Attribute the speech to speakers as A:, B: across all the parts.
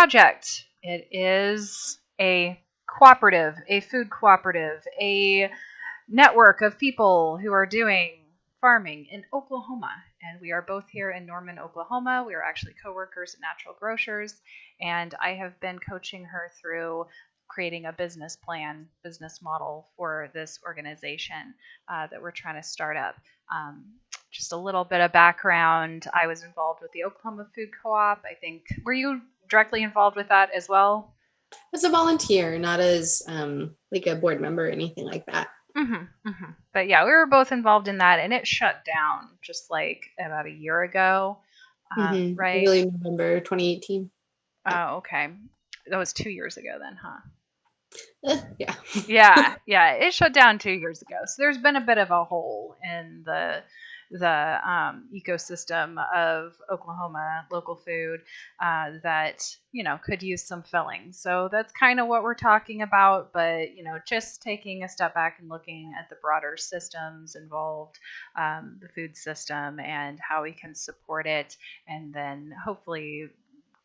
A: project. It is a cooperative, a food cooperative, a network of people who are doing farming in Oklahoma. And we are both here in Norman, Oklahoma. We are actually coworkers at Natural Grocers. And I have been coaching her through creating a business plan, business model for this organization that we're trying to start up. Just a little bit of background. I was involved with the Oklahoma Food Co-op. I think, were you directly involved with that as well?
B: As a volunteer, not as like a board member or anything like that.
A: But yeah, we were both involved in that, and it shut down just like about a year ago, right?
B: Early November 2018.
A: Oh, okay. That was 2 years ago then, huh?
B: Yeah.
A: Yeah. It shut down 2 years ago. So there's been a bit of a hole in the ecosystem of Oklahoma local food that could use some filling. So that's kind of what we're talking about. But just taking a step back and looking at the broader systems involved, the food system, and how we can support it, and then hopefully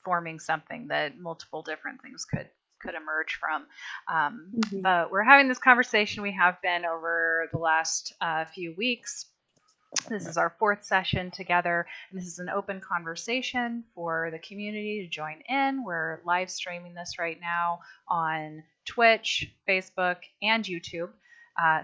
A: forming something that multiple different things could emerge from. But we're having this conversation. We have been over the last few weeks. This is our 4th session together, and this is an open conversation for the community to join in. We're live streaming this right now on Twitch, Facebook, and YouTube.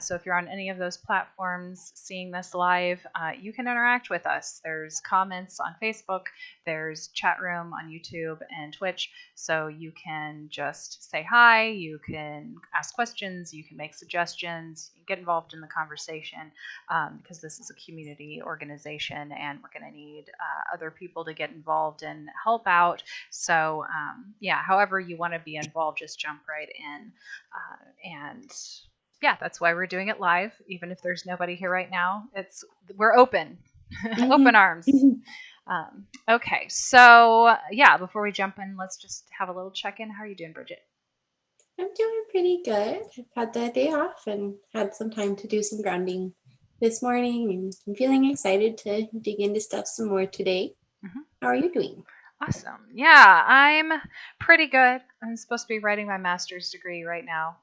A: So if you're on any of those platforms seeing this live, you can interact with us. There's comments on Facebook, there's chat room on YouTube and Twitch. So you can just say hi, you can ask questions, you can make suggestions, get involved in the conversation, because this is a community organization and we're going to need other people to get involved and help out. So however you want to be involved, just jump right in. And that's why we're doing it live, even if there's nobody here right now. We're open, open arms. Okay, so before we jump in, let's just have a little check-in. How are you doing, Bridget?
B: I'm doing pretty good. I've had the day off and had some time to do some grounding this morning, and I'm feeling excited to dig into stuff some more today. How are you doing?
A: Awesome. Yeah, I'm pretty good. I'm supposed to be writing my master's degree right now.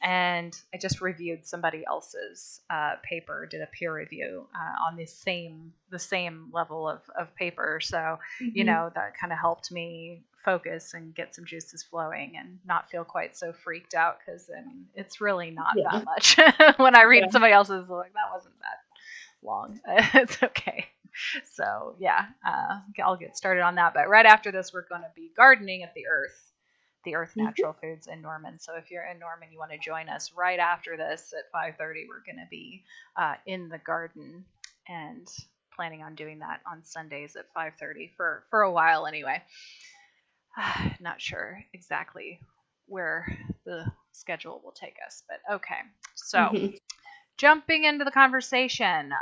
A: And I just reviewed somebody else's paper, did a peer review on the same level of paper. So, that kind of helped me focus and get some juices flowing and not feel quite so freaked out, because it's really not that much. When I read somebody else's, like, that wasn't that long. It's okay. So I'll get started on that. But right after this, we're going to be gardening at the Earth Natural Foods in Norman. So if you're in Norman, you want to join us right after this at 5:30. We're going to be in the garden and planning on doing that on Sundays at 5:30 for a while anyway. Not sure exactly where the schedule will take us, but okay. So jumping into the conversation.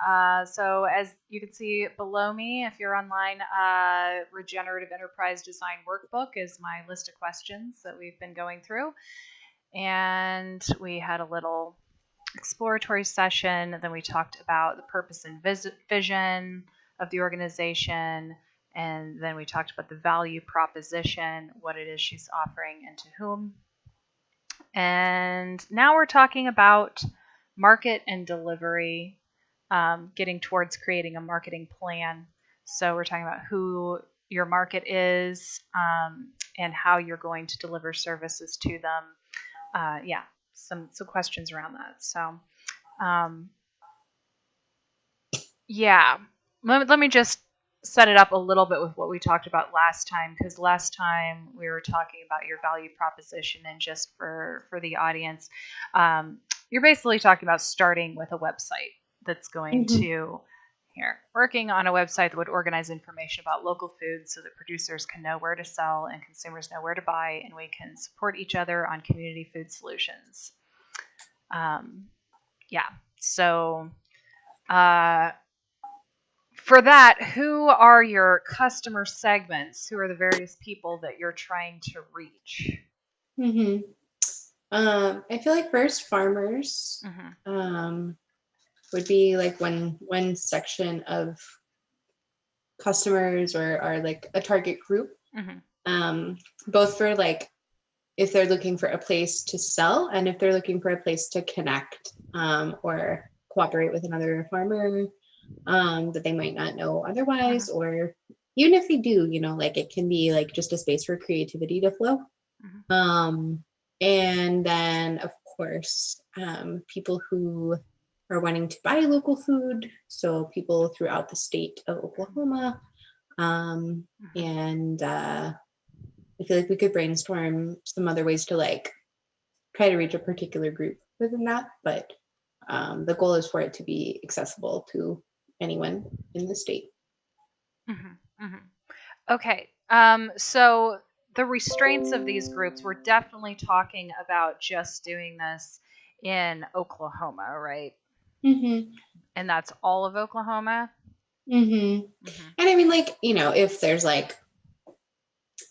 A: So as you can see below me, if you're online, Regenerative Enterprise Design Workbook is my list of questions that we've been going through. And we had a little exploratory session. Then we talked about the purpose and vision of the organization. And then we talked about the value proposition, what it is she's offering and to whom. And now we're talking about market and delivery, getting towards creating a marketing plan. So we're talking about who your market is, and how you're going to deliver services to them. Some questions around that. So let me just set it up a little bit with what we talked about last time, because last time we were talking about your value proposition, and just for the audience, you're basically talking about starting with a website that's going to working on a website that would organize information about local foods so that producers can know where to sell and consumers know where to buy, and we can support each other on community food solutions. So for that, who are your customer segments? Who are the various people that you're trying to reach?
B: I feel like first farmers would be like one section of customers or like a target group. both for like if they're looking for a place to sell and if they're looking for a place to connect or cooperate with another farmer that they might not know otherwise, or even if they do, you know, like it can be like just a space for creativity to flow. And then of course, people who are wanting to buy local food. So people throughout the state of Oklahoma. And I feel like we could brainstorm some other ways to like try to reach a particular group within that, but the goal is for it to be accessible to anyone in the state.
A: Okay, so the restraints of these groups, we're definitely talking about just doing this in Oklahoma, right? And that's all of Oklahoma?
B: And I mean, like, you know, if there's like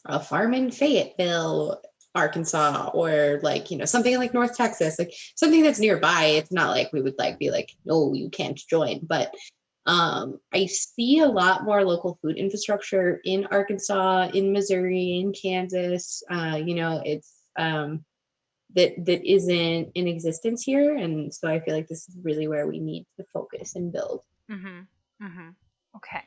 B: a farm in Fayetteville, Arkansas, or like, you know, something like North Texas, like something that's nearby, it's not like we would like be like, no, you can't join. But I see a lot more local food infrastructure in Arkansas, in Missouri, in Kansas. You know, it's that isn't in existence here, and so I feel like this is really where we need to focus and build.
A: Okay.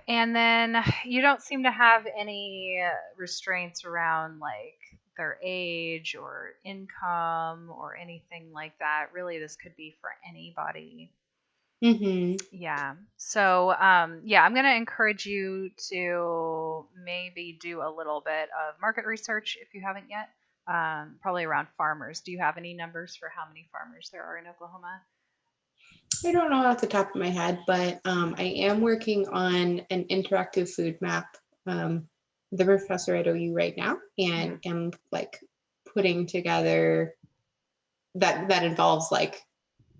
A: And then you don't seem to have any restraints around like their age or income or anything like that. Really, this could be for anybody. Yeah. So, yeah, I'm going to encourage you to maybe do a little bit of market research if you haven't yet, probably around farmers. Do you have any numbers for how many farmers there are in Oklahoma?
B: I don't know off the top of my head, but I am working on an interactive food map with the professor at OU right now, and am like putting together that involves like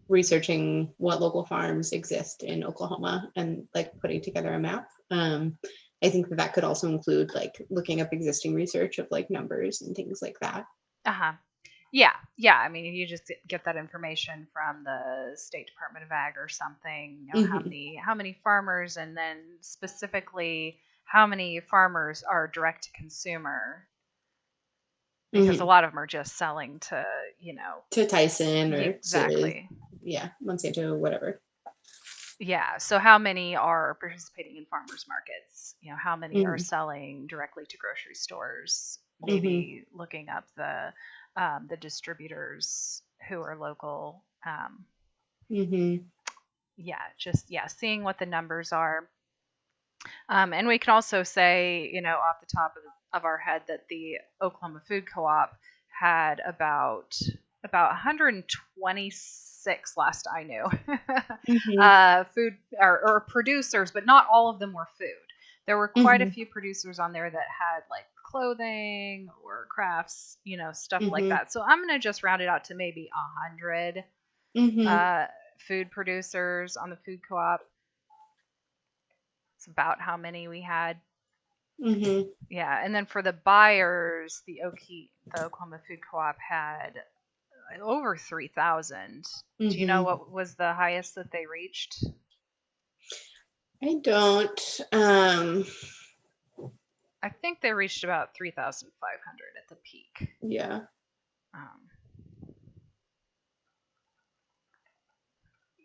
B: researching what local farms exist in Oklahoma and like putting together a map. I think that could also include like looking up existing research of like numbers and things like that.
A: Yeah. I mean, if you just get that information from the State Department of Ag or something, you know, how many farmers, and then specifically how many farmers are direct to consumer, because a lot of them are just selling to, you know,
B: to Tyson or
A: exactly,
B: Monsanto, whatever.
A: Yeah. So how many are participating in farmers markets? You know, how many are selling directly to grocery stores? Maybe looking up the distributors who are local. Seeing what the numbers are. And we can also say, you know, off the top of our head that the Oklahoma Food Co-op had about 126 last I knew food or producers, but not all of them were food. There were quite a few producers on there that had like clothing or crafts, you know, stuff like that. So I'm going to just round it out to maybe 100 food producers on the food co-op. It's about how many we had. Yeah, and then for the buyers, the Oklahoma Food Co-op had over 3,000. Do you know what was the highest that they reached?
B: I don't.
A: I think they reached about 3,500 at the peak.
B: Yeah.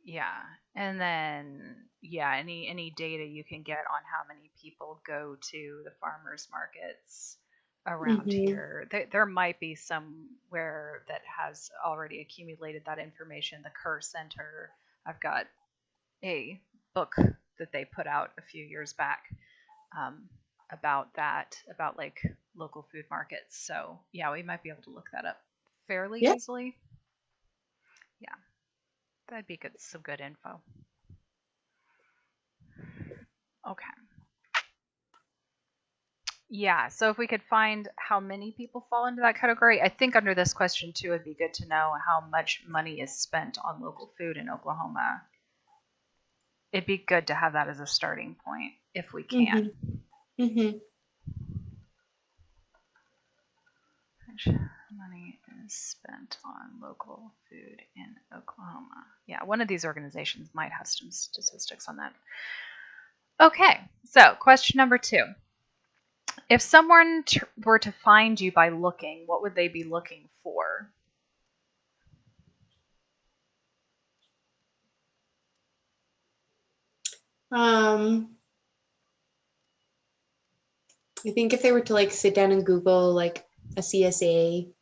A: Yeah, and then any data you can get on how many people go to the farmers markets around here. There might be somewhere that has already accumulated that information. The Kerr Center, I've got a book that they put out a few years back about like local food markets. So yeah, we might be able to look that up fairly easily. Yeah, that'd be good. Some good info. Okay. Yeah, so if we could find how many people fall into that category, I think under this question too, it'd be good to know how much money is spent on local food in Oklahoma. It'd be good to have that as a starting point if we can. How much money is spent on local food in Oklahoma? Yeah, one of these organizations might have some statistics on that. Okay, so question number 2. If someone were to find you by looking, what would they be looking for?
B: I think if they were to like sit down and Google like a CSA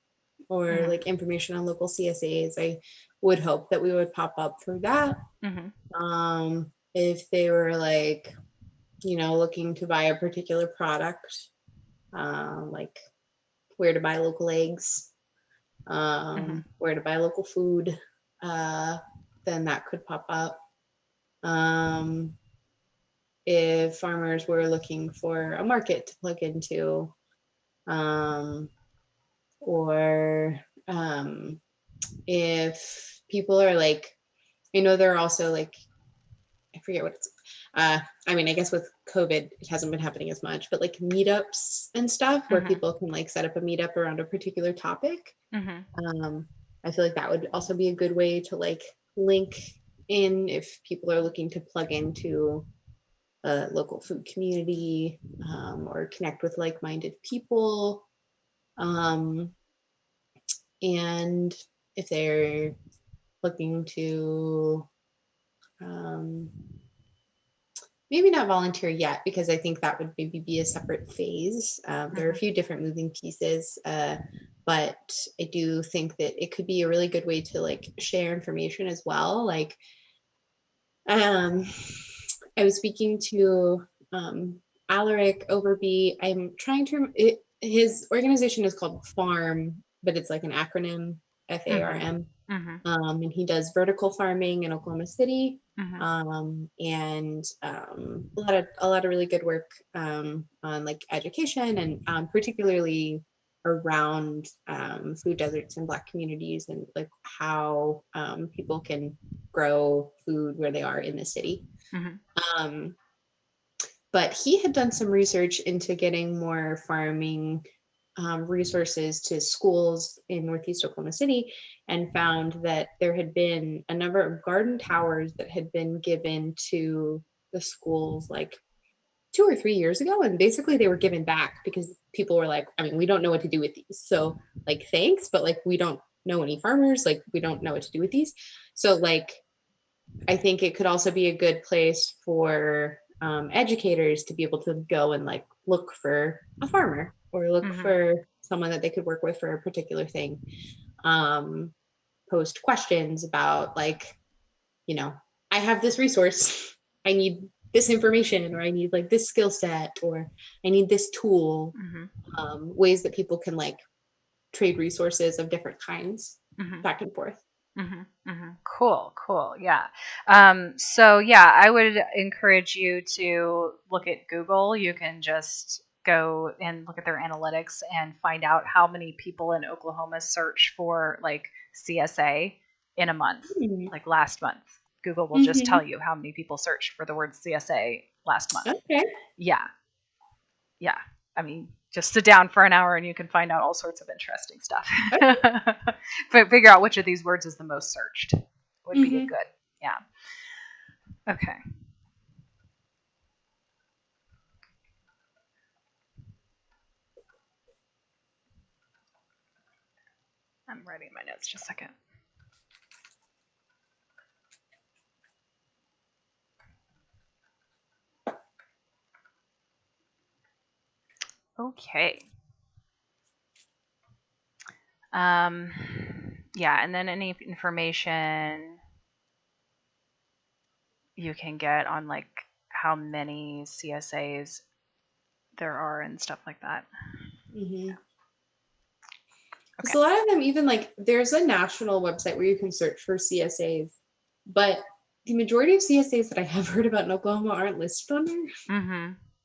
B: or like information on local CSAs, I would hope that we would pop up through that. If they were like, you know, looking to buy a particular product, like where to buy local eggs, where to buy local food, then that could pop up. If farmers were looking for a market to plug into, or if people are like, I know there are also like, I forget what it's, I mean, I guess with COVID, it hasn't been happening as much, but like meetups and stuff where people can like set up a meetup around a particular topic. I feel like that would also be a good way to like link in if people are looking to plug into a local food community, or connect with like-minded people. And if they're looking to maybe not volunteer yet, because I think that would maybe be a separate phase. There are a few different moving pieces, but I do think that it could be a really good way to like share information as well. Like, I was speaking to Alaric Overby. I'm trying to, his organization is called FARM, but it's like an acronym, FARM. And he does vertical farming in Oklahoma City, and a lot of really good work on like education and particularly around food deserts in Black communities and like how people can grow food where they are in the city. But he had done some research into getting more farming resources to schools in Northeast Oklahoma City, and found that there had been a number of garden towers that had been given to the schools like 2 or 3 years ago. And basically they were given back because people were like, I mean, we don't know what to do with these. So like, thanks, but like, we don't know any farmers, like we don't know what to do with these. So like, I think it could also be a good place for educators to be able to go and like look for a farmer or look for someone that they could work with for a particular thing. Post questions about like, you know, I have this resource, I need this information, or I need like this skill set, or I need this tool. Ways that people can like trade resources of different kinds back and forth.
A: Cool. Yeah. So yeah, I would encourage you to look at Google. You can just go and look at their analytics and find out how many people in Oklahoma search for like CSA in a month. Like last month, Google will just tell you how many people searched for the word CSA last month.
B: Okay.
A: Yeah. I mean, just sit down for an hour and you can find out all sorts of interesting stuff. But figure out which of these words is the most searched would be good. Yeah. Okay. I'm writing my notes just a second. Okay. Yeah, and then any information you can get on like how many CSAs there are and stuff like that.
B: Okay. So a lot of them, even like there's a national website where you can search for CSAs, but the majority of CSAs that I have heard about in Oklahoma aren't listed on there.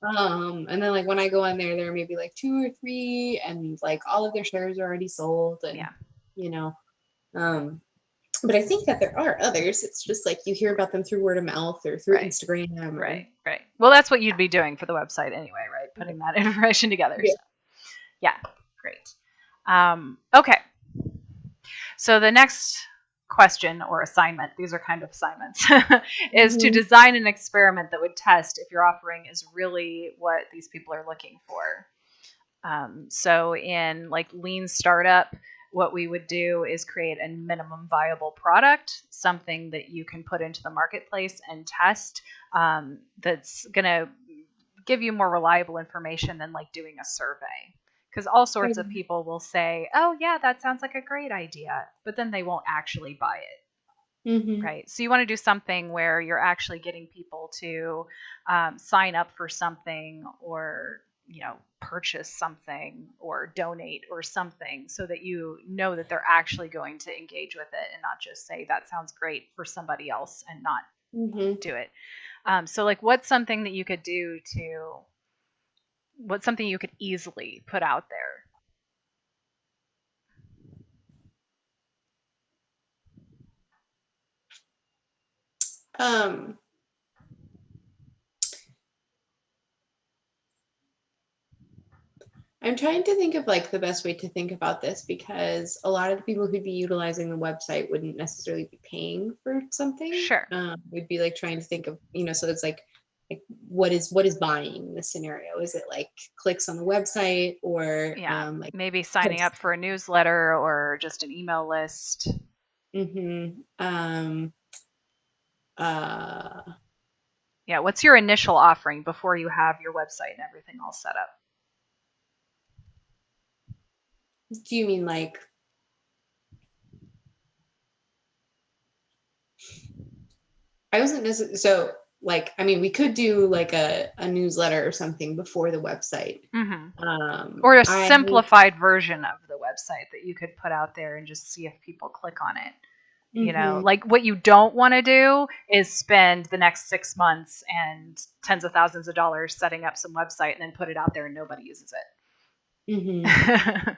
B: And then like when I go on there, there may be like 2 or 3, and like all of their shares are already sold, and you know, but I think that there are others. It's just like you hear about them through word of mouth or through Instagram.
A: Right. Well, that's what you'd be doing for the website anyway, right? Putting that information together.
B: Yeah.
A: So. Yeah, great. Okay. So the next question or assignment, these are kind of assignments, is to design an experiment that would test if your offering is really what these people are looking for. So in like lean startup, what we would do is create a minimum viable product, something that you can put into the marketplace and test, that's going to give you more reliable information than like doing a survey. Because all sorts of people will say, oh, yeah, that sounds like a great idea, but then they won't actually buy it.
B: Mm-hmm.
A: Right. So you want to do something where you're actually getting people to sign up for something, or, purchase something or donate or something, so that you know that they're actually going to engage with it and not just say that sounds great for somebody else and not do it. So like what's something that you could do what's something you could easily put out there?
B: I'm trying to think of like the best way to think about this, because a lot of the people who'd be utilizing the website wouldn't necessarily be paying for something.
A: Sure.
B: We'd be like trying to think of, so it's like what is buying in this scenario? Is it like clicks on the website, or like
A: maybe signing up for a newsletter or just an email list? Yeah, what's your initial offering before you have your website and everything all set up?
B: Do you mean like, I wasn't necessarily, so like, I mean, we could do like a newsletter or something before the website.
A: Or a simplified version of the website that you could put out there and just see if people click on it. Like what you don't want to do is spend the next 6 months and tens of thousands of dollars setting up some website and then put it out there and nobody uses it.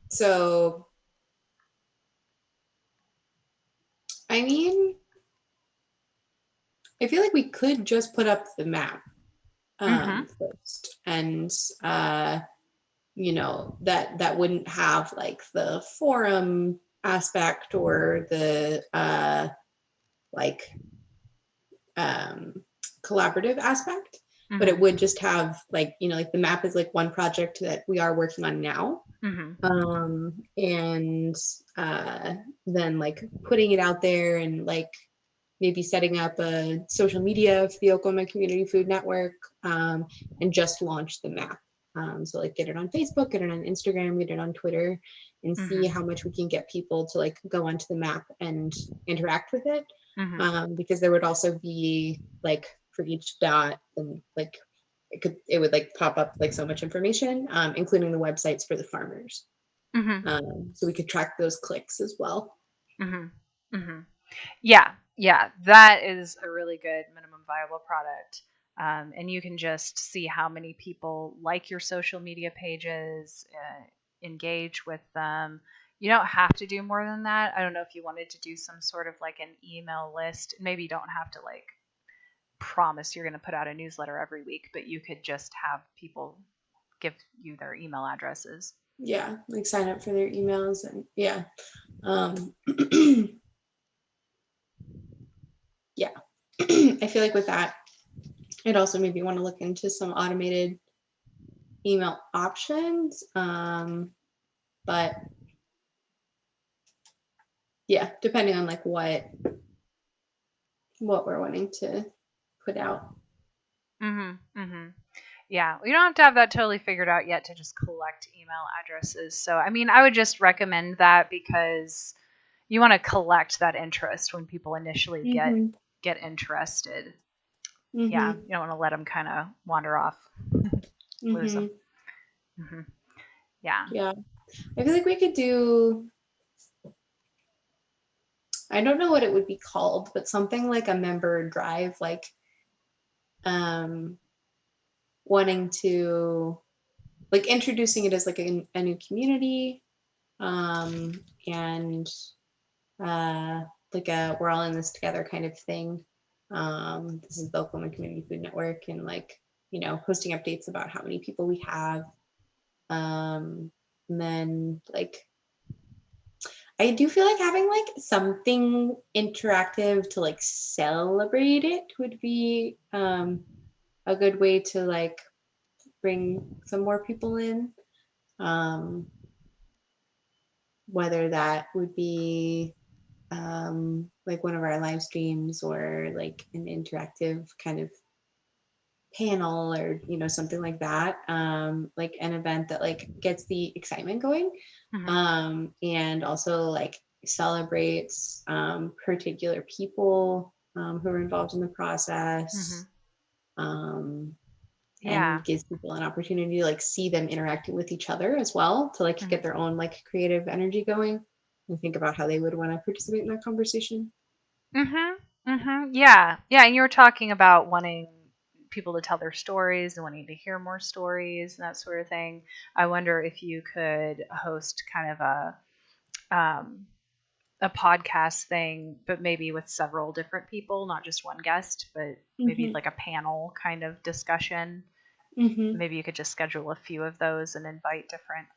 B: So, I mean, I feel like we could just put up the map first, and that wouldn't have like the forum aspect or the collaborative aspect, but it would just have like, like the map is like one project that we are working on now. And then like putting it out there and like maybe setting up a social media for the Oklahoma Community Food Network, and just launch the map. So like get it on Facebook, get it on Instagram, get it on Twitter, and see how much we can get people to like go onto the map and interact with it. Because there would also be like for each dot, and like it would like pop up like so much information, including the websites for the farmers. So we could track those clicks as well.
A: Yeah, that is a really good minimum viable product. And you can just see how many people like your social media pages, engage with them. You don't have to do more than that. I don't know if you wanted to do some sort of like an email list. Maybe you don't have to like promise you're going to put out a newsletter every week, but you could just have people give you their email addresses.
B: Yeah, like sign up for their emails, and yeah. Yeah. I feel like with that, I'd also maybe want to look into some automated email options. But yeah, depending on like what we're wanting to put out.
A: Yeah, you don't have to have that totally figured out yet to just collect email addresses. So, I mean, I would just recommend that because you want to collect that interest when people initially get interested. Yeah, you don't want to let them kind of wander off, lose them. Yeah.
B: I feel like we could do, I don't know what it would be called, but something like a member drive, like wanting to like introducing it as like a new community, and like a we're all in this together kind of thing. This is the Oklahoma Community Food Network, and like hosting updates about how many people we have, and then like I do feel like having like something interactive to like celebrate it would be a good way to like bring some more people in. Whether that would be like one of our live streams or like an interactive kind of panel or something like that, like an event that like gets the excitement going, and also like celebrates particular people who are involved in the process, and gives people an opportunity to like see them interacting with each other as well, to like get their own like creative energy going and think about how they would want to participate in that conversation.
A: Yeah, and you were talking about wanting people to tell their stories and wanting to hear more stories and that sort of thing. I wonder if you could host kind of a podcast thing, but maybe with several different people, not just one guest, but maybe like a panel kind of discussion. Maybe you could just schedule a few of those and invite different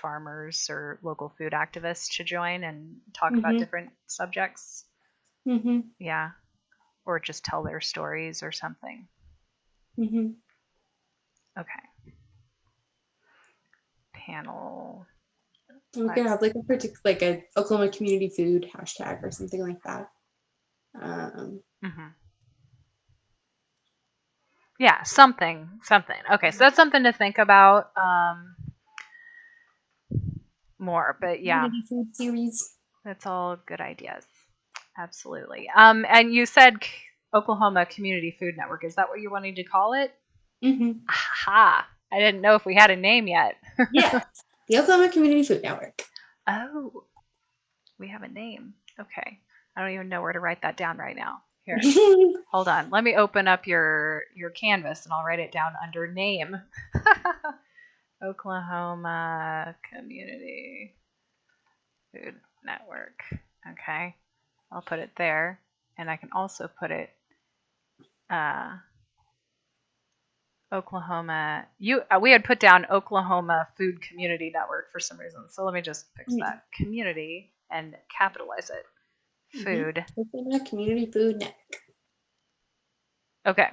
A: farmers or local food activists to join and talk about different subjects. Yeah. Or just tell their stories or something. Okay. Panel.
B: We could have like a particular, like a Oklahoma community food hashtag or something like that.
A: Yeah, something. Okay, so that's something to think about more. But yeah,
B: community food series.
A: That's all good ideas. Absolutely. And you said Oklahoma Community Food Network. Is that what you're wanting to call it? Aha! I didn't know if we had a name yet.
B: Yeah, the Oklahoma Community Food Network.
A: Oh, we have a name. Okay. I don't even know where to write that down right now. Here, hold on. Let me open up your canvas and I'll write it down under name. Oklahoma Community Food Network. Okay. I'll put it there. And I can also put it Oklahoma. We had put down Oklahoma Food Community Network for some reason. So let me just fix that. Community and capitalize it. Food.
B: Oklahoma Community Food Network.
A: Okay.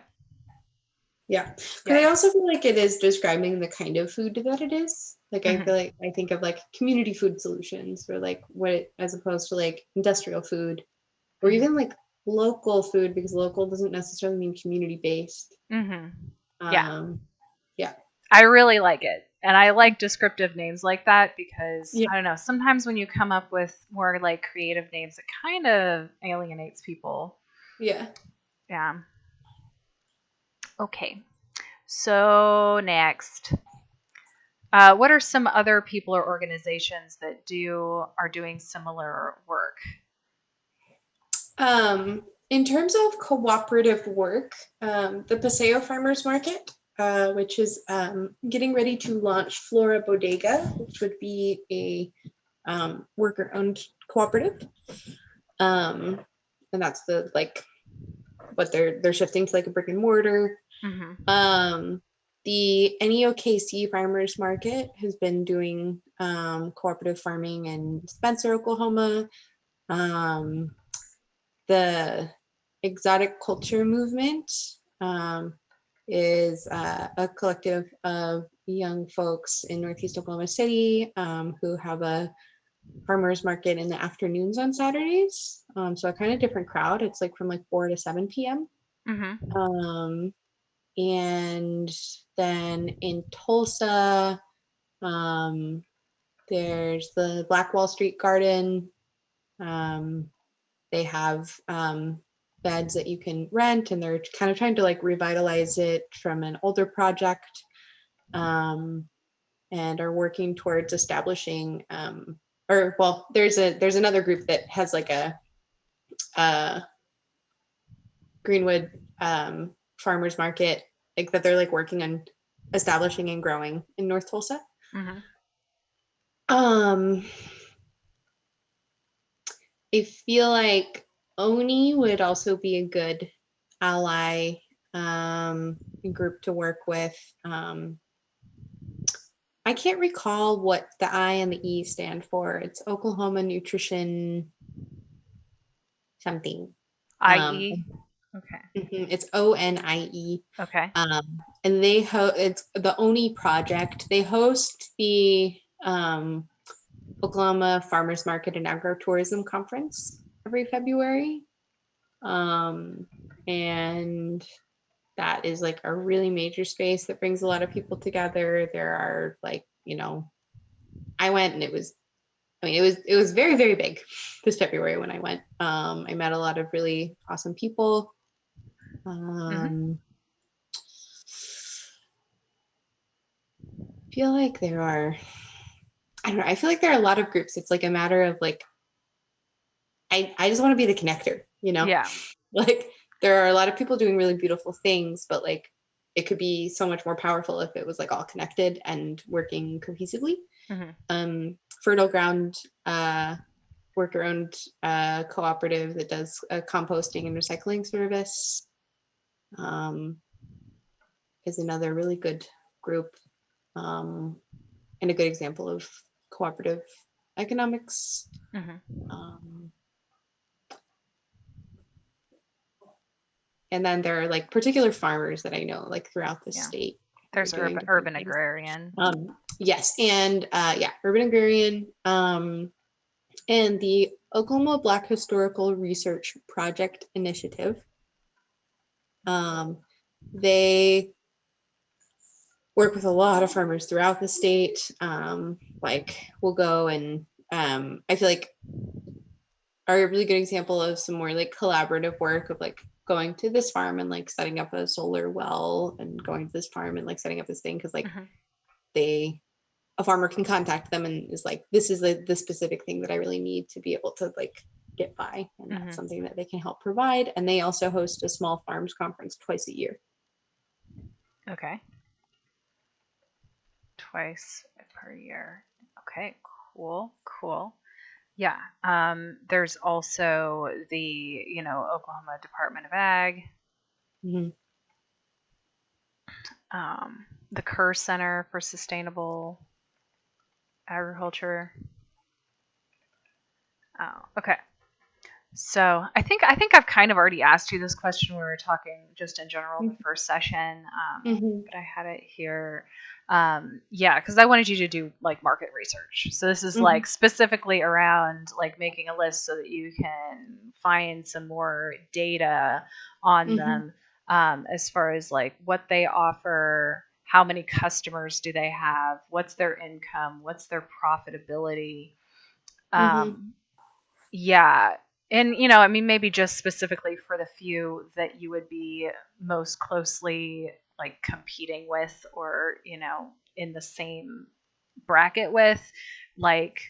B: Yeah. But I also feel like it is describing the kind of food that it is. Like I feel like I think of like community food solutions, or like as opposed to like industrial food, or even like local food, because local doesn't necessarily mean community based.
A: Yeah. I really like it. And I like descriptive names like that because, I don't know, sometimes when you come up with more like creative names, it kind of alienates people.
B: Yeah.
A: Okay. So next, what are some other people or organizations that are doing similar work?
B: In terms of cooperative work, the Paseo Farmers Market, which is getting ready to launch Flora Bodega, which would be a worker-owned cooperative, and that's the like what they're shifting to, like a brick and mortar. The NEOKC Farmers Market has been doing cooperative farming in Spencer, Oklahoma. The Exotic Culture Movement is a collective of young folks in Northeast Oklahoma City who have a farmers market in the afternoons on Saturdays. So a kind of different crowd. It's like from like 4 to 7 p.m. And then in Tulsa, there's the Black Wall Street Garden. They have beds that you can rent, and they're kind of trying to like revitalize it from an older project, and are working towards establishing there's another group that has like a Greenwood farmers market, like that they're like working on establishing and growing in North Tulsa. I feel like ONI would also be a good ally group to work with. I can't recall what the I and the E stand for. It's Oklahoma Nutrition something.
A: IE? Okay.
B: It's ONIE.
A: Okay.
B: And it's the ONI project. They host the Oklahoma Farmers Market and Agro-Tourism Conference every February. And that is like a really major space that brings a lot of people together. There are like, I went and it was very, very big this February when I went. I met a lot of really awesome people. Feel like there are, I don't know, I feel like there are a lot of groups. It's like a matter of like, I just want to be the connector,
A: Yeah.
B: Like there are a lot of people doing really beautiful things, but like it could be so much more powerful if it was like all connected and working cohesively. Fertile Ground, worker-owned cooperative that does a composting and recycling service, is another really good group, and a good example of cooperative economics. And then there are like particular farmers that I know like throughout the state.
A: There's urban agrarian.
B: Yes, and urban agrarian, and the Oklahoma Black Historical Research Project Initiative. They work with a lot of farmers throughout the state. Like we'll go and I feel like are a really good example of some more like collaborative work of like going to this farm and like setting up a solar well and going to this farm and like setting up this thing because like a farmer can contact them and is like, this is the specific thing that I really need to be able to like get by, and that's something that they can help provide. And they also host a small farms conference twice a year.
A: Okay. Twice per year. Okay, cool. Yeah. There's also the, Oklahoma Department of Ag. The Kerr Center for Sustainable Agriculture. Oh, okay. So I think I've kind of already asked you this question when we were talking just in general in the first session, but I had it here. Because I wanted you to do like market research. So this is like specifically around like making a list so that you can find some more data on them, as far as like what they offer, how many customers do they have, what's their income, what's their profitability. Yeah. And, maybe just specifically for the few that you would be most closely like competing with or, in the same bracket with, like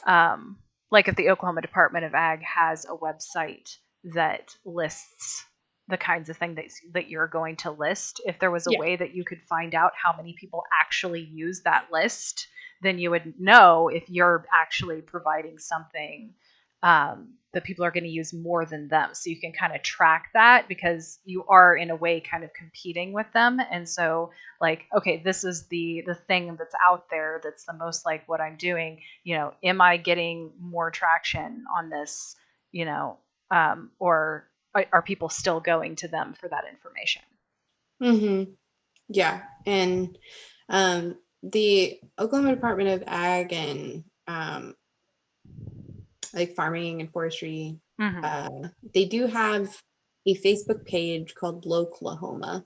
A: if the Oklahoma Department of Ag has a website that lists the kinds of thing that you're going to list, if there was a way that you could find out how many people actually use that list, then you would know if you're actually providing something that people are going to use more than them. So you can kind of track that because you are in a way kind of competing with them. And so like, okay, this is the thing that's out there that's the most like what I'm doing, am I getting more traction on this, or are people still going to them for that information?
B: Yeah. And the Oklahoma Department of Ag and like farming and forestry, they do have a Facebook page called Loklahoma,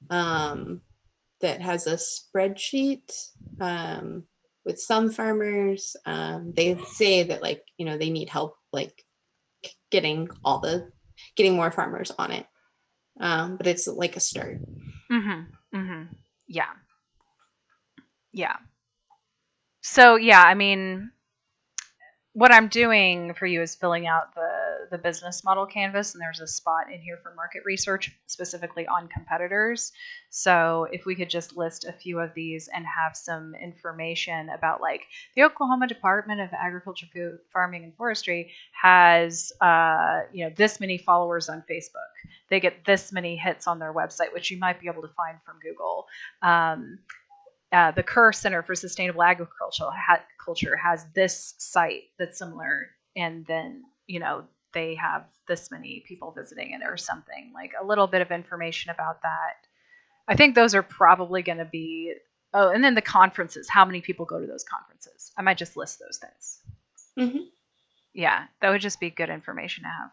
B: that has a spreadsheet with some farmers. They say that like, they need help like getting more farmers on it. But it's like a start.
A: Yeah. So yeah, what I'm doing for you is filling out the business model canvas, and there's a spot in here for market research specifically on competitors. So if we could just list a few of these and have some information about like the Oklahoma Department of Agriculture, Food, Farming, and Forestry has this many followers on Facebook. They get this many hits on their website, which you might be able to find from Google. The Kerr Center for Sustainable Agriculture has this site that's similar, and then they have this many people visiting it or something, like a little bit of information about that. I think those are probably going to be, oh, and then the conferences, how many people go to those conferences? I might just list those things.
B: Mm-hmm.
A: Yeah, that would just be good information to have.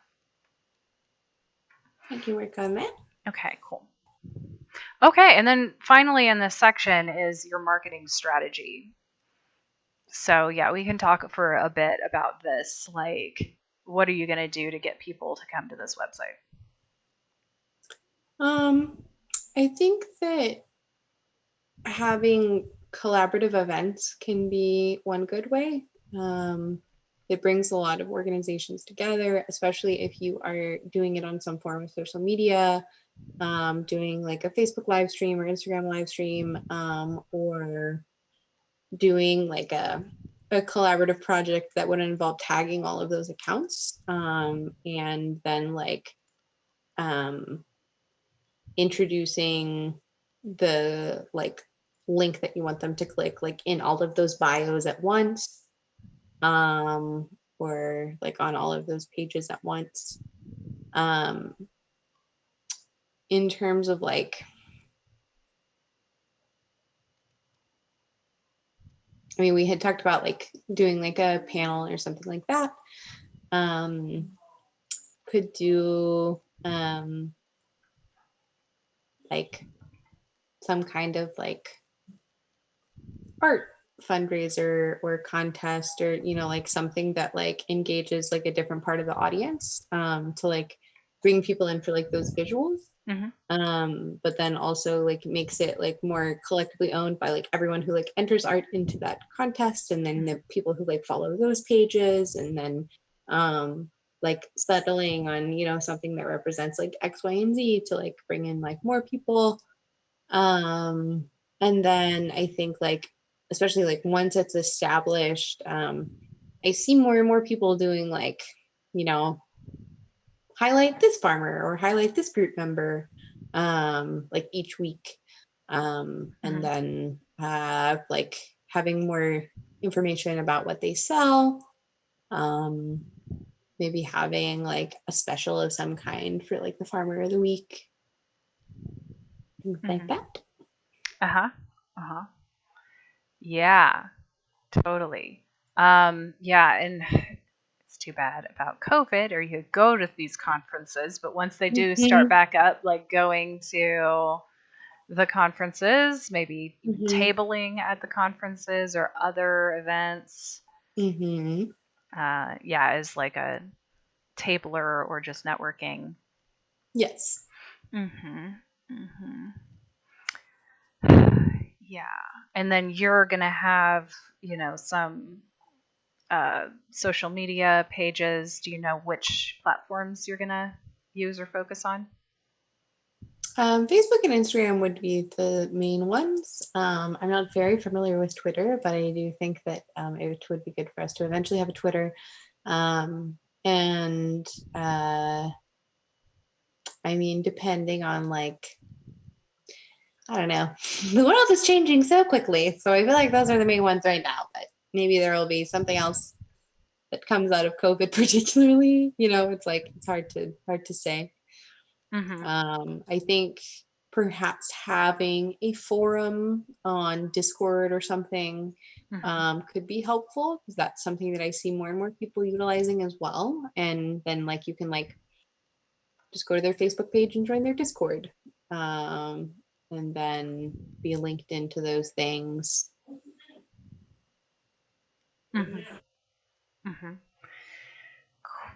B: I can work on that.
A: Okay, cool. Okay, and then finally in this section is your marketing strategy. So yeah, we can talk for a bit about this. Like, what are you going to do to get people to come to this website?
B: I think that having collaborative events can be one good way. It brings a lot of organizations together, especially if you are doing it on some form of social media, doing like a Facebook live stream or Instagram live stream, or doing like a collaborative project that would involve tagging all of those accounts, and then like introducing the like link that you want them to click like in all of those bios at once, or like on all of those pages at once. In terms of like, I mean, we had talked about like doing like a panel or something like that. Could do like some kind of like art fundraiser or contest, or like something that like engages like a different part of the audience, to like bring people in for like those visuals. But then also like makes it like more collectively owned by like everyone who like enters art into that contest, and then the people who like follow those pages, and then like settling on something that represents like X, Y, and Z to like bring in like more people. And then I think like, especially like once it's established, I see more and more people doing like, highlight this farmer or highlight this group member, like each week. And then like having more information about what they sell, maybe having like a special of some kind for like the farmer of the week, things like that.
A: Yeah, totally. Yeah, and it's too bad about COVID, or you could go to these conferences, but once they do start back up, like going to the conferences, maybe tabling at the conferences or other events. Yeah, is like a tabler or just networking.
B: Yes.
A: Yeah. And then you're going to have, some social media pages. Do you know which platforms you're going to use or focus on?
B: Facebook and Instagram would be the main ones. I'm not very familiar with Twitter, but I do think that it would be good for us to eventually have a Twitter. And I mean, depending on like, I don't know, the world is changing so quickly. So I feel like those are the main ones right now, but maybe there will be something else that comes out of COVID particularly. It's like, it's hard to say. I think perhaps having a forum on Discord or something could be helpful, because that's something that I see more and more people utilizing as well. And then like you can like just go to their Facebook page and join their Discord, and then be linked into those things.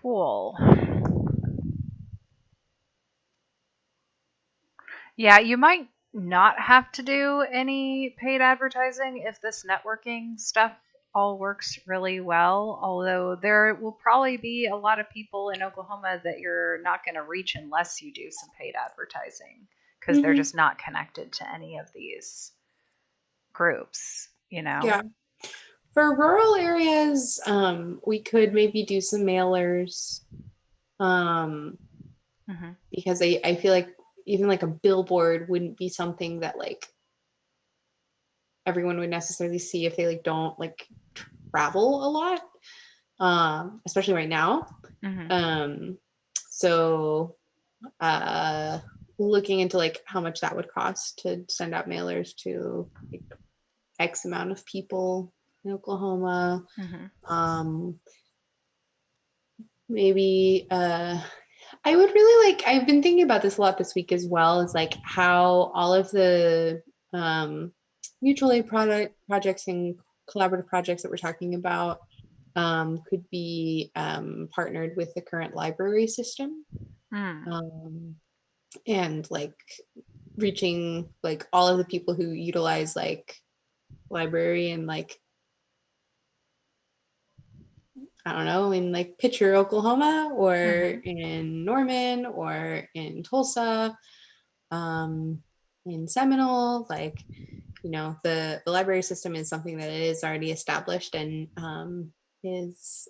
A: Cool. Yeah, you might not have to do any paid advertising if this networking stuff all works really well, although there will probably be a lot of people in Oklahoma that you're not going to reach unless you do some paid advertising, because they're just not connected to any of these groups,
B: Yeah. For rural areas, we could maybe do some mailers, because I feel like even like a billboard wouldn't be something that like everyone would necessarily see if they like don't like travel a lot. especially right now. So looking into like how much that would cost to send out mailers to like X amount of people in Oklahoma. Maybe I would really like, I've been thinking about this a lot this week as well, is like how all of the mutual aid projects and collaborative projects that we're talking about could be partnered with the current library system. And like reaching like all of the people who utilize like library and like, I don't know, in like Pitcher, Oklahoma, or in Norman, or in Tulsa, in Seminole. Like, you know, the library system is something that is already established and is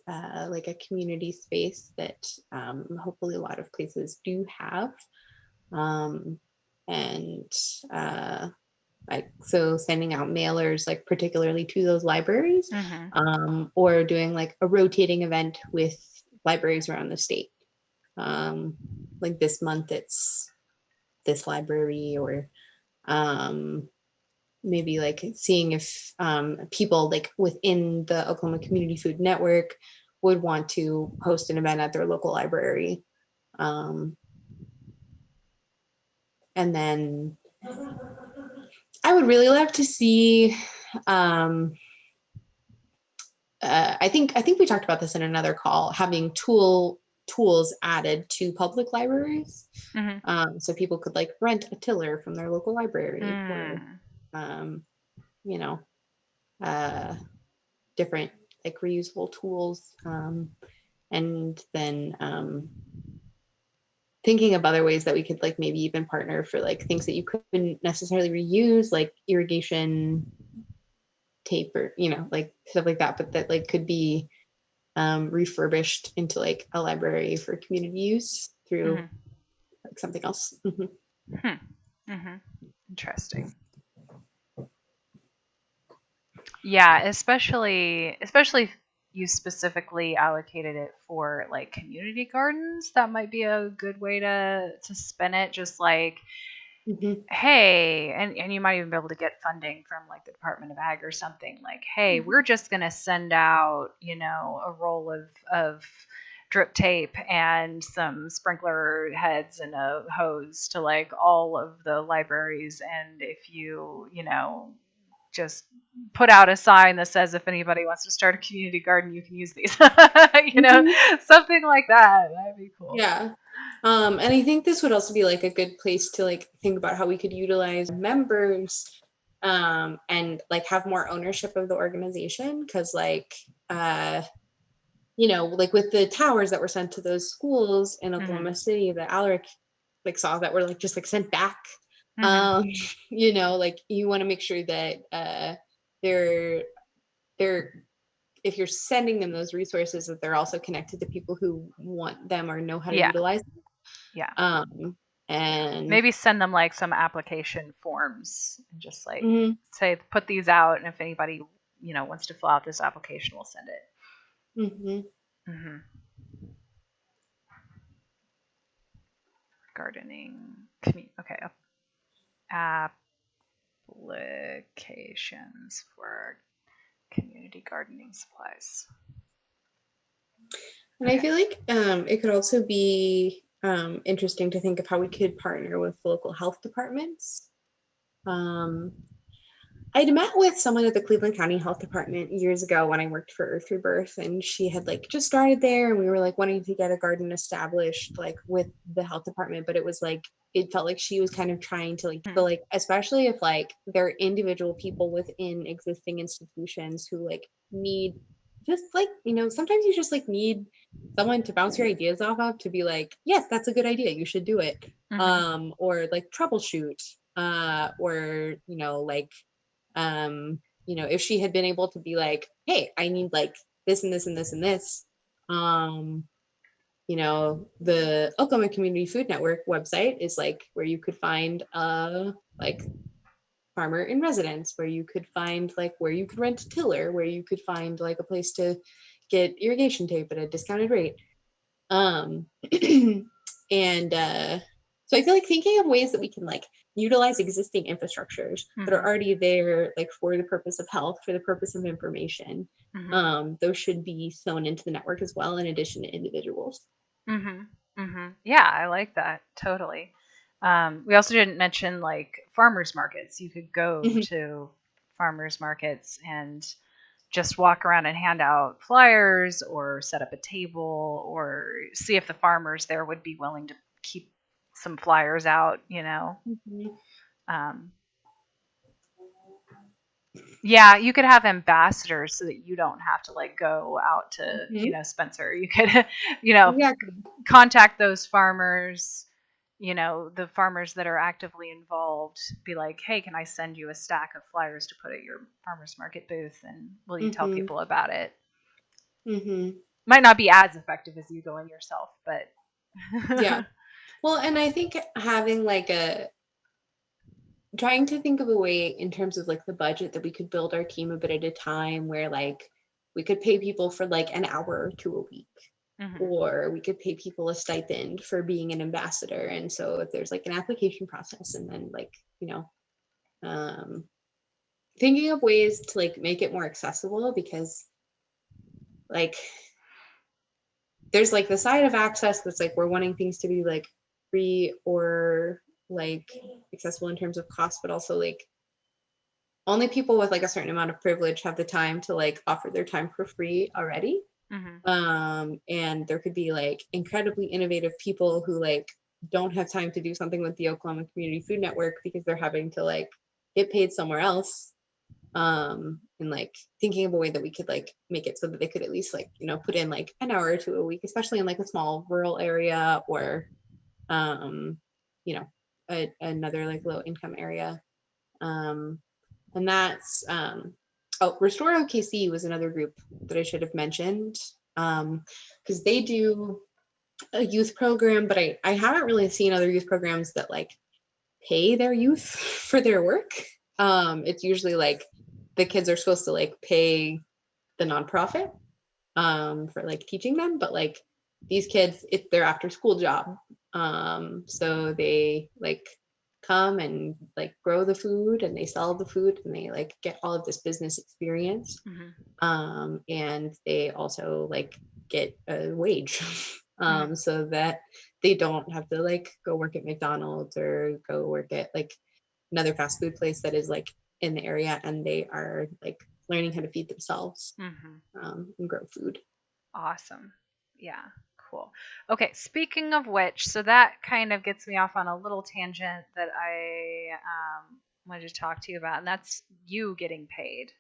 B: like a community space that hopefully a lot of places do have. And like, so sending out mailers like particularly to those libraries, or doing like a rotating event with libraries around the state. Like this month it's this library, or maybe like seeing if people like within the Oklahoma Community Food Network would want to host an event at their local library. And then I would really love to see, I think we talked about this in another call, having tools added to public libraries. So people could like rent a tiller from their local library, or, you know, different like reusable tools. And then thinking of other ways that we could like maybe even partner for like things that you couldn't necessarily reuse, like irrigation tape, or, you know, like stuff like that, but that like could be refurbished into like a library for community use through like something else.
A: Interesting. Yeah, especially if you specifically allocated it for like community gardens, that might be a good way to spin it. Just like, hey, and you might even be able to get funding from like the Department of Ag or something. Like, hey, we're just gonna send out, you know, a roll of drip tape and some sprinkler heads and a hose to like all of the libraries, and if you know, just put out a sign that says if anybody wants to start a community garden, you can use these. You know, something like that. That'd be cool.
B: Yeah. And I think this would also be like a good place to like think about how we could utilize members and like have more ownership of the organization. Cause like, you know, like with the towers that were sent to those schools in Oklahoma City that Alaric like saw that were like just like sent back. You know, like you want to make sure that they're if you're sending them those resources, that they're also connected to people who want them or know how to utilize them.
A: Yeah.
B: And
A: maybe send them like some application forms and just like say, put these out, and if anybody, you know, wants to fill out this application, we'll send it. Gardening. Okay. Applications for community gardening supplies.
B: And I feel like it could also be interesting to think of how we could partner with local health departments. I'd met with someone at the Cleveland County Health Department years ago when I worked for Earth Rebirth, and she had like just started there, and we were like wanting to get a garden established like with the health department, but it was like, it felt like she was kind of trying to like feel like, especially if like there are individual people within existing institutions who like need just like, you know, sometimes you just like need someone to bounce your ideas off of, to be like, yes, that's a good idea, you should do it. Or like troubleshoot, or, you know, like you know, if she had been able to be like, hey, I need like this and this and this and this, you know, the Oklahoma Community Food Network website is like where you could find like farmer in residence, where you could find like where you could rent a tiller, where you could find like a place to get irrigation tape at a discounted rate. And so I feel like thinking of ways that we can like utilize existing infrastructures that are already there, like for the purpose of health, for the purpose of information, those should be sewn into the network as well, in addition to individuals.
A: Yeah, I like that. Totally. We also didn't mention like farmers markets. You could go to farmers markets and just walk around and hand out flyers or set up a table or see if the farmers there would be willing to keep some flyers out, you know. Yeah, you could have ambassadors so that you don't have to like go out to, you know, Spencer. You could, you know, contact those farmers, you know, the farmers that are actively involved, be like, hey, can I send you a stack of flyers to put at your farmers market booth, and will you tell people about it? Might not be as effective as you going yourself, but
B: yeah. Well, and I think having like trying to think of a way in terms of like the budget that we could build our team a bit at a time, where like we could pay people for like an hour or two a week, or we could pay people a stipend for being an ambassador. And so if there's like an application process, and then like, you know, thinking of ways to like make it more accessible, because like there's like the side of access that's like we're wanting things to be like free or like accessible in terms of cost, but also like only people with like a certain amount of privilege have the time to like offer their time for free already. And there could be like incredibly innovative people who like don't have time to do something with the Oklahoma Community Food Network because they're having to like get paid somewhere else. And like thinking of a way that we could like make it so that they could at least like, you know, put in like an hour or two a week, especially in like a small rural area, or you know, another like low income area. And that's Restore OKC was another group that I should have mentioned, because they do a youth program, but I haven't really seen other youth programs that like pay their youth for their work. It's usually like the kids are supposed to like pay the nonprofit for like teaching them, but like these kids, it's their after school job. So they like come and like grow the food, and they sell the food, and they like get all of this business experience. And they also like get a wage, so that they don't have to like go work at McDonald's or go work at like another fast food place that is like in the area, and they are like learning how to feed themselves and grow food.
A: Awesome. Yeah, cool. Okay, speaking of which, so that kind of gets me off on a little tangent that I wanted to talk to you about, and that's you getting paid.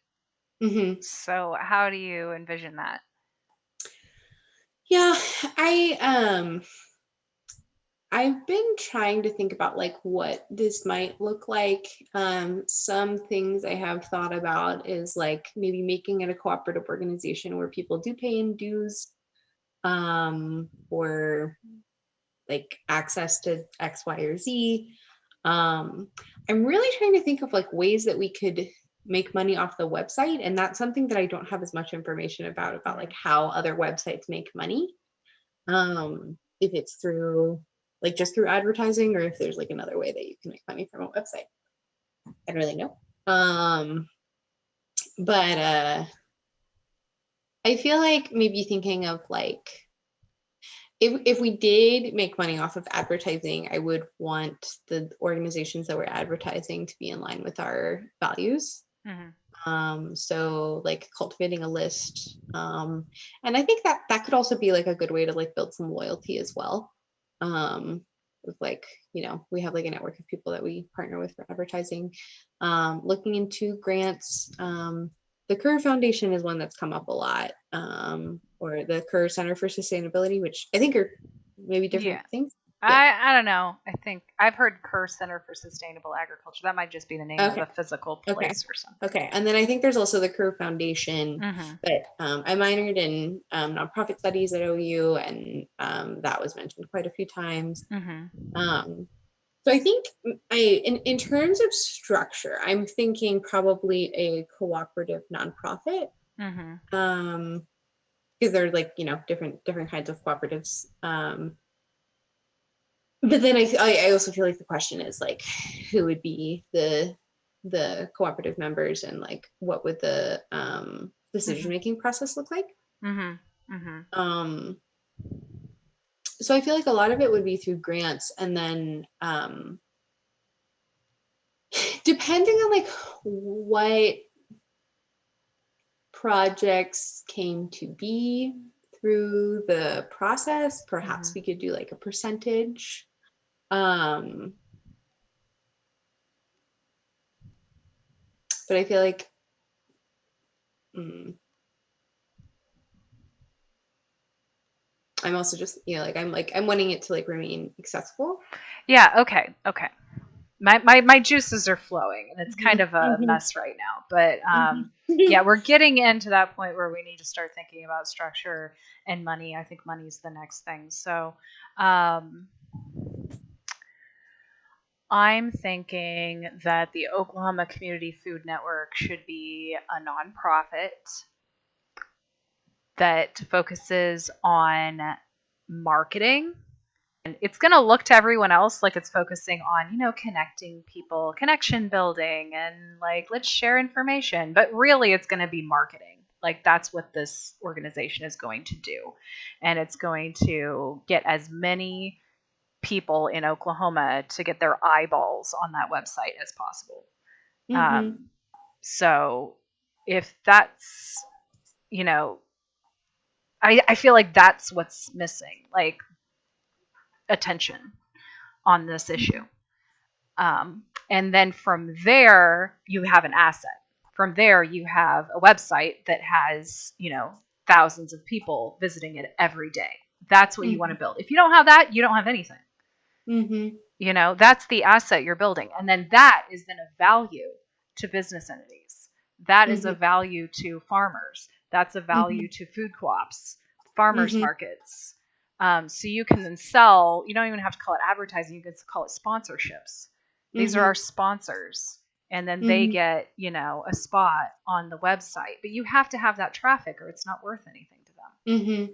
A: So how do you envision that?
B: Yeah, I've been trying to think about like what this might look like. Some things I have thought about is like maybe making it a cooperative organization where people do pay in dues, or like access to X, Y, or Z. I'm really trying to think of like ways that we could make money off the website, and that's something that I don't have as much information about like how other websites make money. If it's through like just through advertising, or if there's like another way that you can make money from a website. I don't really know. But I feel like maybe thinking of like if we did make money off of advertising, I would want the organizations that we're advertising to be in line with our values. So like cultivating a list, and I think that that could also be like a good way to like build some loyalty as well. With like, you know, we have like a network of people that we partner with for advertising. Looking into grants, the Kerr Foundation is one that's come up a lot, or the Kerr Center for Sustainability, which I think are maybe different things.
A: I don't know. I think I've heard Kerr Center for Sustainable Agriculture. That might just be the name of a physical place or something.
B: Okay. And then I think there's also the Kerr Foundation. But I minored in nonprofit studies at OU, and that was mentioned quite a few times. So I think in terms of structure, I'm thinking probably a cooperative nonprofit. because they're like, you know, different kinds of cooperatives. But then I also feel like the question is like, who would be the cooperative members, and like what would the decision making process look like? So I feel like a lot of it would be through grants, and then depending on like what projects came to be through the process, perhaps we could do like a percentage. But I feel like I'm also just, you know, like I'm wanting it to like remain accessible.
A: Yeah. Okay. My juices are flowing, and it's kind of a mess right now. But yeah, we're getting into that point where we need to start thinking about structure and money. I think money's the next thing. So I'm thinking that the Oklahoma Community Food Network should be a nonprofit that focuses on marketing. And it's going to look to everyone else like it's focusing on, you know, connecting people, connection building, and like, let's share information. But really, it's going to be marketing. Like, that's what this organization is going to do. And it's going to get as many people in Oklahoma to get their eyeballs on that website as possible. So if that's, you know, I feel like that's what's missing. Like, attention on this issue. And then from there, you have an asset. From there, you have a website that has, you know, thousands of people visiting it every day. That's what you want to build. If you don't have that, you don't have anything. You know, that's the asset you're building. And then that is then a value to business entities. That is a value to farmers. That's a value to food co-ops, farmers markets. So you can then sell, you don't even have to call it advertising, you can call it sponsorships. These are our sponsors. And then they get, you know, a spot on the website. But you have to have that traffic or it's not worth anything to them.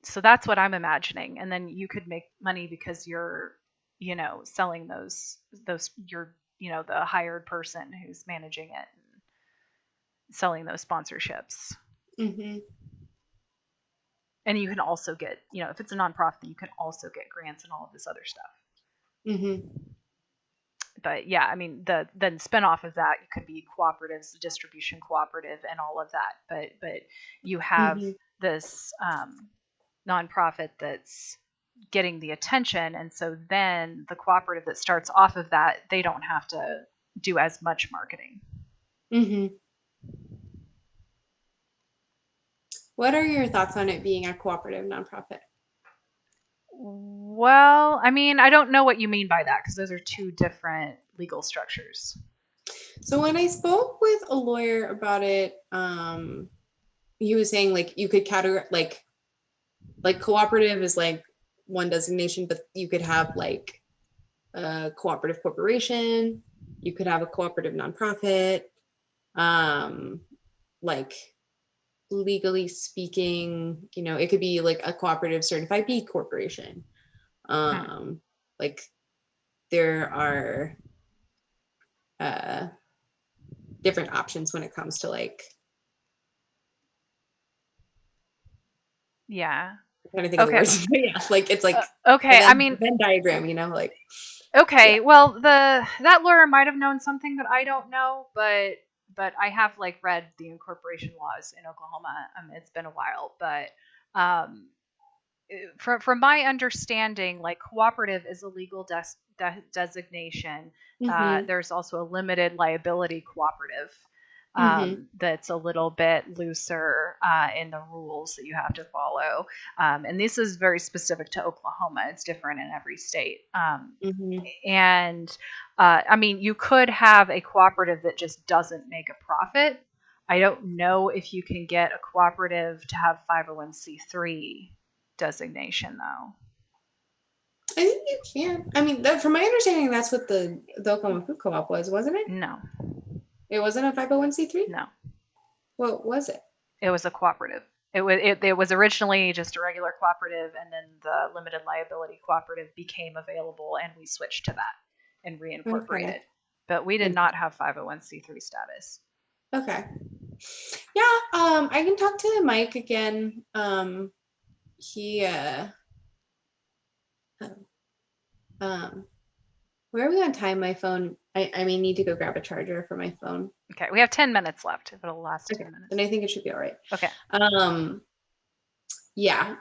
A: So that's what I'm imagining. And then you could make money because you're, you know, selling those you're, you know, the hired person who's managing it and selling those sponsorships. And you can also get, you know, if it's a nonprofit, you can also get grants and all of this other stuff. But yeah, I mean, then spin off of that, it could be cooperatives, distribution cooperative, and all of that. But you have this nonprofit that's getting the attention, and so then the cooperative that starts off of that, they don't have to do as much marketing.
B: What are your thoughts on it being a cooperative nonprofit?
A: Well, I mean, I don't know what you mean by that because those are two different legal structures.
B: So when I spoke with a lawyer about it, he was saying like you could categorize like cooperative is like one designation, but you could have like a cooperative corporation, you could have a cooperative nonprofit, like legally speaking, you know, it could be like a cooperative certified B corporation. Like there are different options when it comes to like,
A: yeah,
B: I'm trying to think of the words. Yeah, like it's like
A: okay. I mean,
B: Venn diagram, you know, like
A: okay. Yeah. Well, that lawyer might have known something that I don't know, but I have like read the incorporation laws in Oklahoma. It's been a while, but from my understanding, like cooperative is a legal designation. There's also a limited liability cooperative. That's a little bit looser in the rules that you have to follow. And this is very specific to Oklahoma. It's different in every state. And I mean, you could have a cooperative that just doesn't make a profit. I don't know if you can get a cooperative to have 501c3 designation, though.
B: I think you can. I mean, from my understanding, that's what the Oklahoma Food Co-op was, wasn't it?
A: No.
B: It wasn't a 501c3?
A: No.
B: What was it?
A: It was a cooperative. It was originally just a regular cooperative, and then the limited liability cooperative became available, and we switched to that and reincorporated.
B: Okay.
A: But we did not have 501c3 status.
B: Okay. Yeah, I can talk to Mike again. He where are we on time? My phone. I may need to go grab a charger for my phone.
A: Okay, we have 10 minutes left. If it'll last 2 minutes.
B: And I think it should be all right.
A: Okay.
B: Yeah.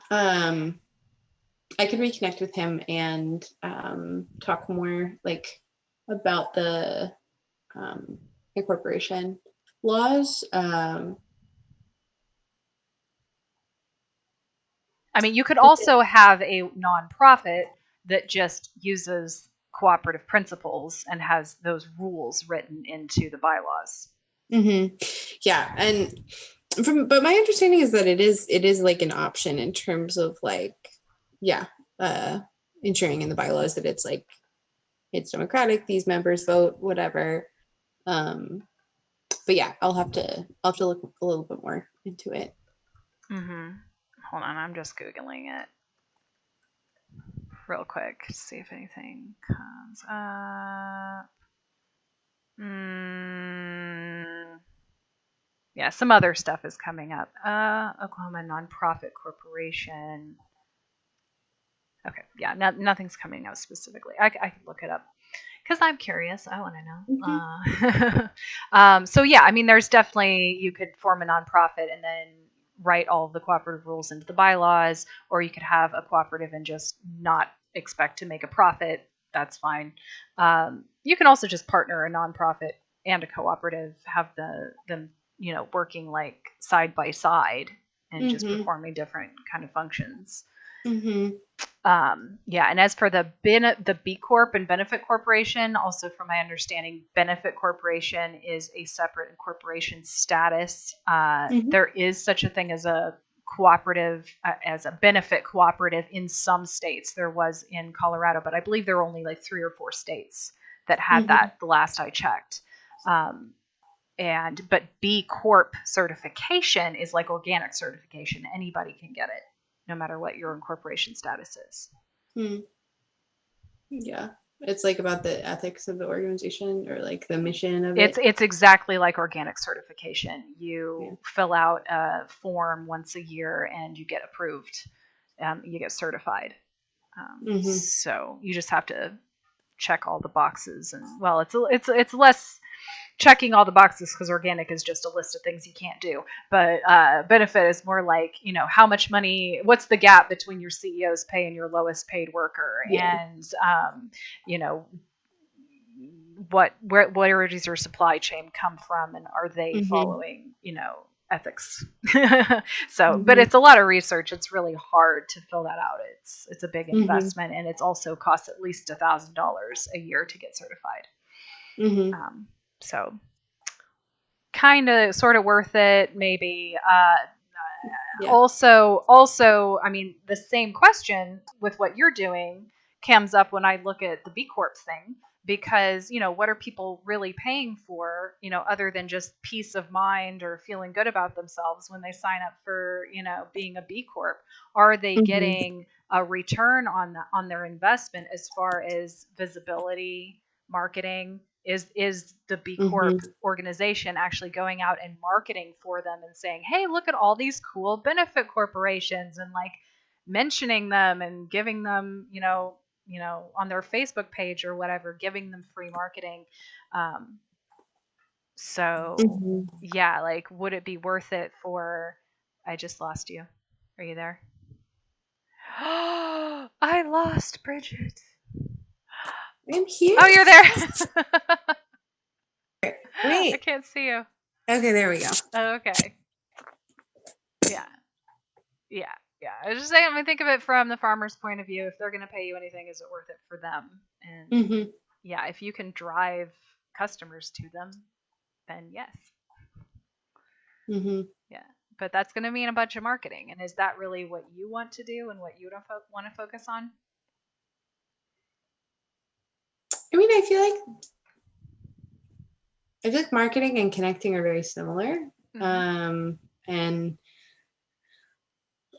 B: I could reconnect with him and talk more like about the incorporation laws.
A: I mean, you could also have a nonprofit that just uses cooperative principles and has those rules written into the bylaws.
B: Mm-hmm. Yeah, and but my understanding is that it is like an option in terms of like, ensuring in the bylaws that it's like it's democratic, these members vote, whatever. But yeah, I'll have to look a little bit more into it.
A: Mm-hmm. Hold on, I'm just Googling it real quick to see if anything comes up. Yeah, some other stuff is coming up. Oklahoma Nonprofit Corporation. Okay, yeah, nothing's coming out specifically. I can look it up because I'm curious. I want to know. So yeah, I mean, there's definitely, you could form a nonprofit and then write all of the cooperative rules into the bylaws, or you could have a cooperative and just not expect to make a profit. That's fine. You can also just partner a nonprofit and a cooperative, have them working like side by side and just performing different kind of functions. And as for the B Corp and Benefit Corporation, also from my understanding, Benefit Corporation is a separate incorporation status. There is such a thing as a cooperative, as a benefit cooperative in some states. There was in Colorado, but I believe there were only like 3 or 4 states that had that the last I checked. But B Corp certification is like organic certification. Anybody can get it, no matter what your incorporation status is.
B: Yeah, it's like about the ethics of the organization or like the mission of it.
A: It's exactly like organic certification. You fill out a form once a year and you get approved. You get certified. So you just have to check all the boxes, and well, it's less checking all the boxes because organic is just a list of things you can't do. But benefit is more like, how much money, what's the gap between your CEO's pay and your lowest paid worker? And, where does your supply chain come from? And are they following, ethics? So, but it's a lot of research. It's really hard to fill that out. It's a big investment, and it's also costs at least $1,000 a year to get certified. So kind of sort of worth it, maybe. Also, I mean, the same question with what you're doing comes up when I look at the B Corp thing, because, what are people really paying for, other than just peace of mind or feeling good about themselves when they sign up for, being a B Corp? Are they getting a return on their investment as far as visibility, marketing? Is the B Corp organization actually going out and marketing for them and saying, hey, look at all these cool benefit corporations, and like mentioning them and giving them, on their Facebook page or whatever, giving them free marketing. Yeah, like, would it be worth it for, I just lost you. Are you there? I lost Bridget.
B: I'm here.
A: Oh, you're there.
B: Wait.
A: I can't see you.
B: Okay, there we go.
A: Oh, okay. Yeah. I was just saying, I mean, think of it from the farmer's point of view. If they're going to pay you anything, is it worth it for them? And yeah, if you can drive customers to them, then yes. Yeah, but that's going to mean a bunch of marketing. And is that really what you want to do and what you want to focus on?
B: I mean, I feel like marketing and connecting are very similar. And And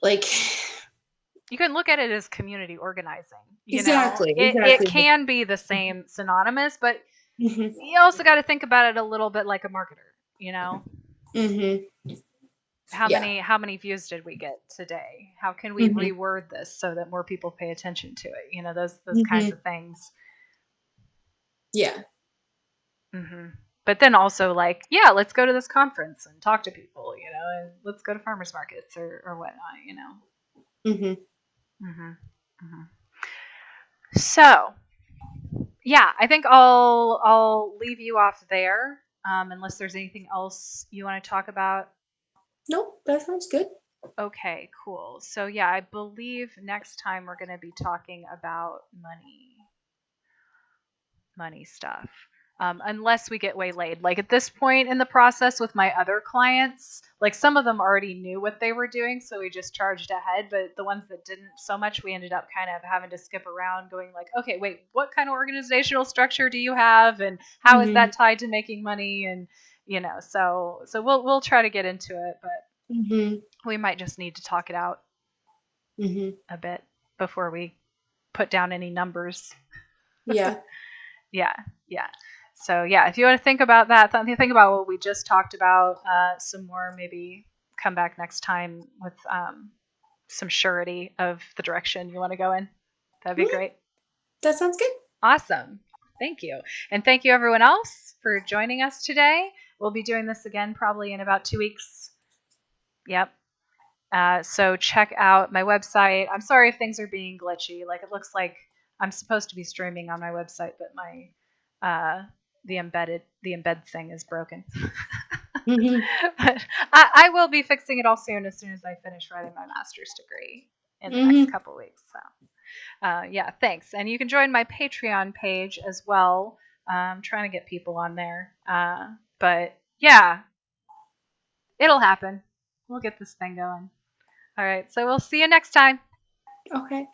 B: like,
A: you can look at it as community organizing.
B: Exactly.
A: It can be the same synonymous, but
B: mm-hmm.
A: you also got to think about it a little bit like a marketer,
B: Mm-hmm.
A: How many views did we get today? How can we reword this so that more people pay attention to it? Those kinds of things.
B: Yeah.
A: But then also like, yeah, let's go to this conference and talk to people, and let's go to farmers markets or whatnot, So, yeah, I think I'll leave you off there, unless there's anything else you want to talk about.
B: Nope, that sounds good.
A: Okay, cool. So yeah, I believe next time we're going to be talking about money stuff. Unless we get waylaid. Like at this point in the process with my other clients, like some of them already knew what they were doing, so we just charged ahead. But the ones that didn't so much, we ended up kind of having to skip around going like, okay, wait, what kind of organizational structure do you have? And how is that tied to making money? And, so we'll try to get into it, but we might just need to talk it out a bit before we put down any numbers.
B: Yeah.
A: Yeah. So yeah, if you want to think about that, think about what we just talked about some more, maybe come back next time with some surety of the direction you want to go in. That'd be great.
B: That sounds good.
A: Awesome. Thank you. And thank you everyone else for joining us today. We'll be doing this again probably in about 2 weeks. Yep. So check out my website. I'm sorry if things are being glitchy. Like it looks like I'm supposed to be streaming on my website, but my the embed thing is broken. But I will be fixing it all soon as I finish writing my master's degree in the next couple weeks. So yeah, thanks. And you can join my Patreon page as well. I'm trying to get people on there. But yeah, it'll happen. We'll get this thing going. All right, so we'll see you next time.
B: Okay.